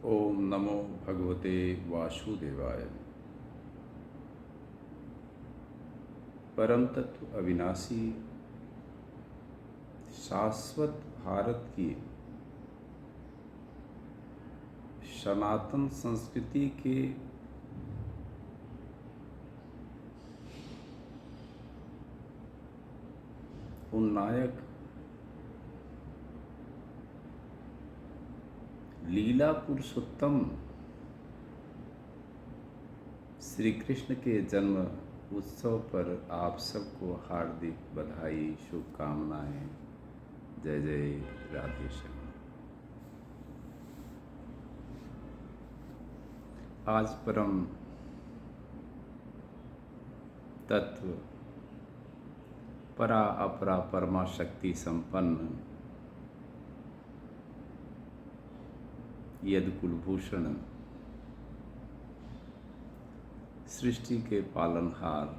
ओम नमो भगवते वासुदेवाय। परम तत्व अविनाशी शाश्वत भारत की सनातन संस्कृति के उन्नायक लीला पुरुषोत्तम श्री कृष्ण के जन्म उत्सव पर आप सबको हार्दिक बधाई, शुभकामनाएं। जय जय राधे श्याम। आज परम तत्व परा अपरा परमा शक्ति संपन्न यद कुलभूषण सृष्टि के पालनहार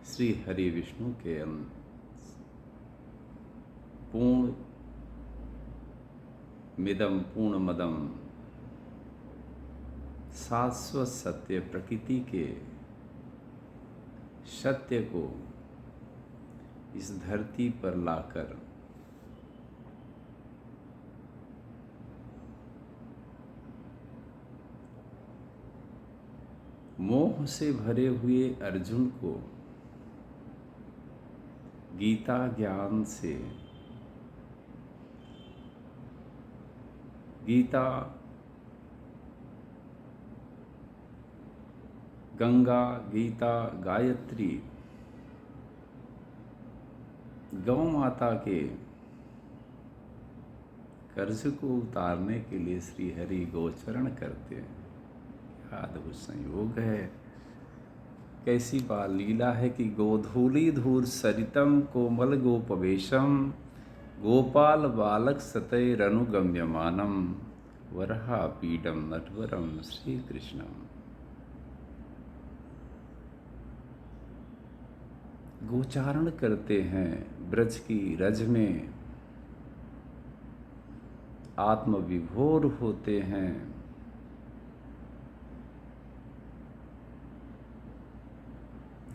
श्री हरि विष्णु के पूर्ण मिदम पूर्ण मदम शाश्वत सत्य प्रकृति के सत्य को इस धरती पर लाकर मोह से भरे हुए अर्जुन को गीता ज्ञान से, गीता गंगा, गीता गायत्री, गौ माता के कर्ज को उतारने के लिए श्री हरि गोचरण करते हैं। क्या अद्भुत संयोग है, कैसी बाल लीला है कि गोधूली धूर सरितम कोमल गोपवेशम गोपाल बालक सतैरनुगम्यमानम वरहा पीडम नटवरम श्री कृष्णम। गोचारण करते हैं ब्रज की रज में, आत्मविभोर होते हैं।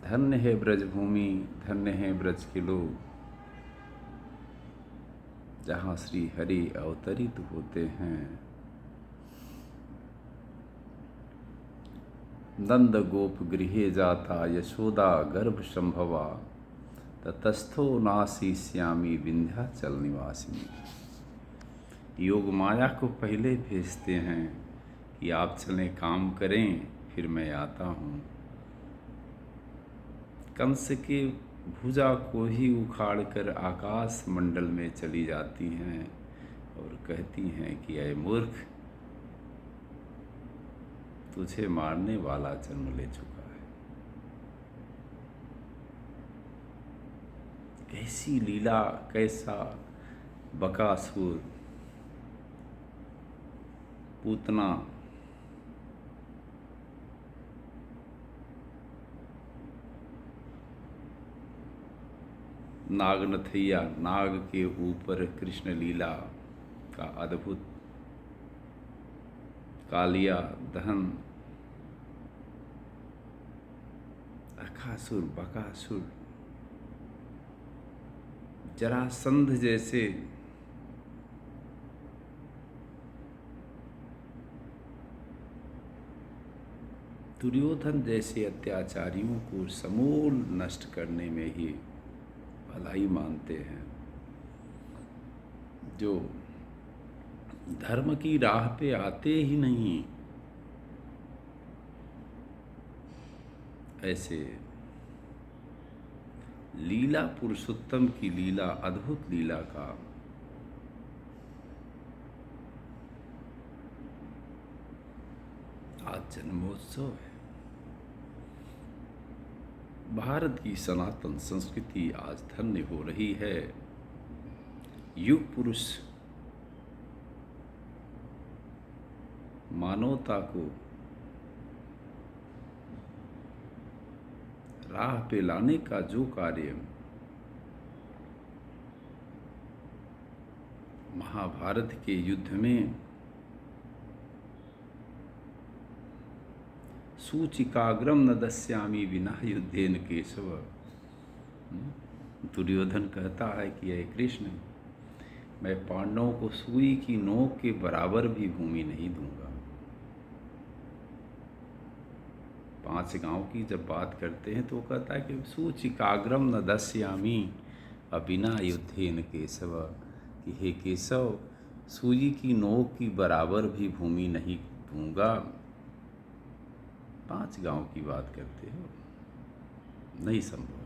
धन्य है ब्रजभूमि, धन्य है ब्रज के लोग, जहाँ श्री हरि अवतरित होते हैं। नंद गोप गृहे जाता यशोदा गर्भ संभवा ततस्थो नासी श्यामी विंध्याचल निवासिनी। योग माया को पहले भेजते हैं कि आप चलें, काम करें, फिर मैं आता हूँ। कंस के भुजा को ही उखाड़ कर आकाश मंडल में चली जाती हैं और कहती हैं कि ऐ मूर्ख, तुझे मारने वाला जन्म ले चुका है। कैसी लीला, कैसा बकासुर, पूतना, नागनथैया, नाग के ऊपर कृष्ण लीला का अद्भुत कालिया दहन, अकासुर, बकासुर, जरासंध जैसे दुर्योधन जैसे अत्याचारियों को समूल नष्ट करने में ही भलाई मानते हैं, जो धर्म की राह पे आते ही नहीं। ऐसे लीला पुरुषोत्तम की लीला, अद्भुत लीला का आज जन्मोत्सव है। भारत की सनातन संस्कृति आज धन्य हो रही है। युग पुरुष मानवता को राह पे लाने का जो कार्य महाभारत के युद्ध में सूचिकाग्रम न दस्यामी विना युद्धेन केशव। दुर्योधन कहता है कि हे कृष्ण, मैं पांडवों को सुई की नोक के बराबर भी भूमि नहीं दूंगा। 5 गांव की जब बात करते हैं तो कहता है कि सूचिकाग्रम न दस्यामी अबिना युद्धेन केशव, कि हे केशव, सुई की नोक की बराबर भी भूमि नहीं दूंगा। 5 गांव की बात करते हो, नहीं संभव है।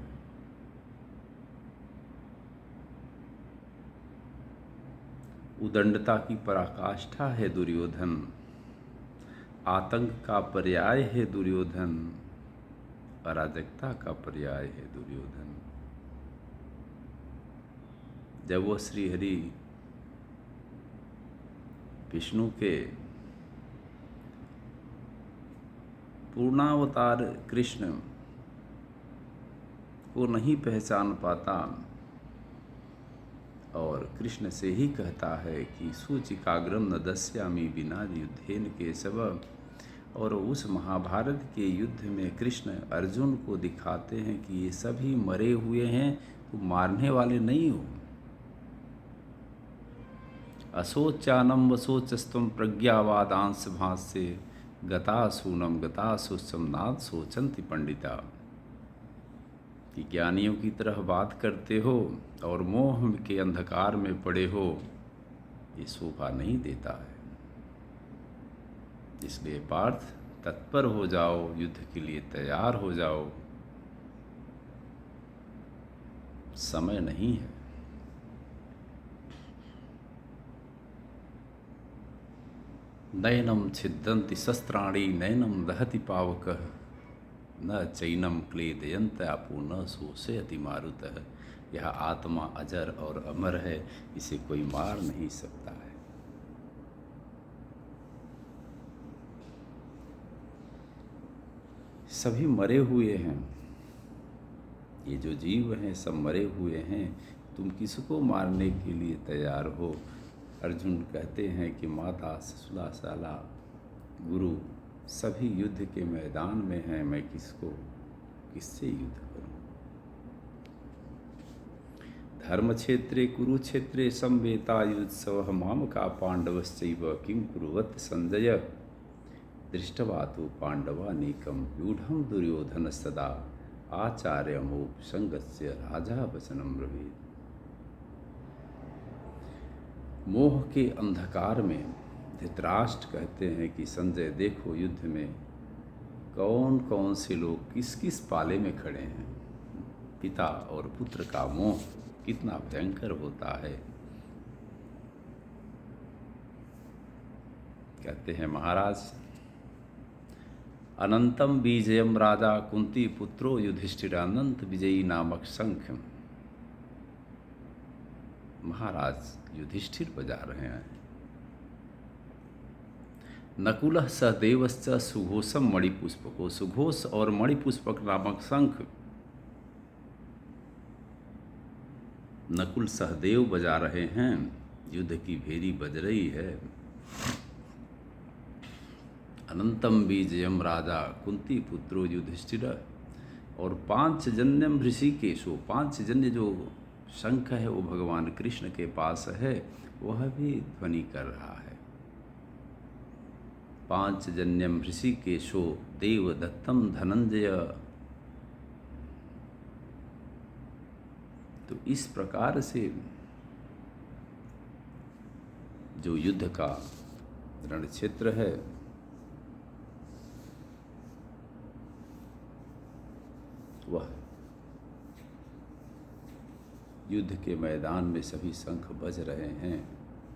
उदंडता की पराकाष्ठा है दुर्योधन, आतंक का पर्याय है दुर्योधन, अराजकता का पर्याय है दुर्योधन। जब वो श्रीहरि विष्णु के पूर्णावतार कृष्ण को नहीं पहचान पाता और कृष्ण से ही कहता है कि सूचिकाग्रम न दस्यामी विना युद्धेन केशव, और उस महाभारत के युद्ध में कृष्ण अर्जुन को दिखाते हैं कि ये सभी मरे हुए हैं, तुम मारने वाले नहीं हो। अशोचानम वशोचस्तम प्रज्ञावादांश भाष्य गता सूनम गता सुसम नाद सोचंति पंडिता, कि ज्ञानियों की तरह बात करते हो और मोह के अंधकार में पड़े हो, ये शोभा नहीं देता है। इसलिए पार्थ, तत्पर हो जाओ, युद्ध के लिए तैयार हो जाओ, समय नहीं है। नयनम छिद्दन्ति शस्त्राणि नयनम दहति पावकः, न चैनम क्लेदयन्त आपो न शोषयति मारुतः। यह आत्मा अजर और अमर है, इसे कोई मार नहीं सकता है। सभी मरे हुए हैं, ये जो जीव हैं सब मरे हुए हैं, तुम किसको मारने के लिए तैयार हो। अर्जुन कहते हैं कि माता, ससुरा, साला, गुरु सभी युद्ध के मैदान में हैं, मैं किससे युद्ध करूं। धर्म क्षेत्रे कुरुक्षेत्रे संवेतायुत्सव माम का पांडवश्चैव किं कुरुवत् संजय, दृष्टवा तो पांडवानीकम व्यूढ़ं दुर्योधन सदा आचार्यमोपसंगस्य राजा वचनम ब्रवीत। मोह के अंधकार में धृतराष्ट्र कहते हैं कि संजय देखो, युद्ध में कौन कौन से लोग किस किस पाले में खड़े हैं। पिता और पुत्र का मोह कितना भयंकर होता है। कहते हैं महाराज, अनंतम विजयम राजा कुंती पुत्रो युधिष्ठिर अनंत विजयी नामक शंख। महाराज युधिष्ठिर बजा रहे हैं। नकुलः सहदेवश्च सुघोषम मणिपुष्पको, सुघोष और मणिपुष्पक नामक शंख नकुल सहदेव बजा रहे हैं। युद्ध की भेरी बज रही है। अनंतम विजयम राजा कुंती पुत्रो युधिष्ठिर, और पांचजन्यम ऋषिकेशो, पांचजन्य जो शंख है वो भगवान कृष्ण के पास है, वह भी ध्वनि कर रहा है। पांचजन्यम ऋषिकेशो देवदत्तम धनंजय। तो इस प्रकार से जो युद्ध का रण क्षेत्र है वह युद्ध के मैदान में सभी शंख बज रहे हैं।